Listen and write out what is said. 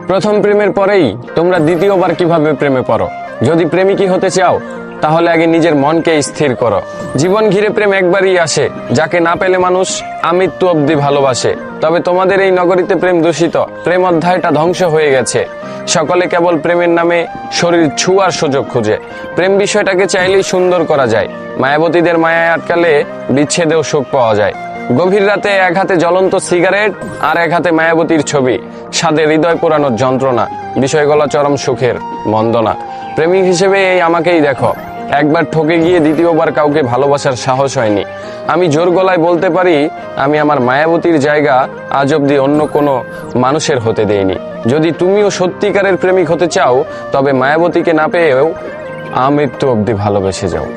প্রথম প্রেমের পরেই তোমরা দ্বিতীয়বার কিভাবে প্রেমে পড়ো? যদি প্রেমিকই হতে চাও তাহলে আগে নিজের মনকে স্থির করো। জীবন ঘিরে প্রেম একবারই আসে, যাকে না পেলে মানুষ আমৃত্যু অবধি ভালোবাসে। তবে তোমাদের এই নগরীতে প্রেম দূষিত, প্রেম অধ্যায়টা ধ্বংস হয়ে গেছে। সকলে কেবল প্রেমের নামে শরীর ছুঁয়ার সুযোগ খুঁজে। প্রেম বিষয়টাকে চাইলেই সুন্দর করা যায়। মায়াবতীদের মায়ায় আটকালে বিচ্ছেদেও সুখ পাওয়া যায়। গভীর রাতে এক হাতে জ্বলন্ত সিগারেট আর এক হাতে মায়াবতীর ছবি, স্বাদে হৃদয় পোড়ানোর যন্ত্রণা, বিষয়গুলো চরম সুখের বন্দনা। প্রেমিক হিসেবে এই আমাকেই দেখো, একবার ঠকে গিয়ে দ্বিতীয়বার কাউকে ভালোবাসার সাহস হয়নি। আমি জোর গলায় বলতে পারি, আমি আমার মায়াবতীর জায়গা আজ অব্দি অন্য কোনো মানুষের হতে দেইনি। যদি তুমিও সত্যিকারের প্রেমিক হতে চাও, তবে মায়াবতীকে না পেয়েও আমৃত্যু অব্দি ভালোবেসে যাও।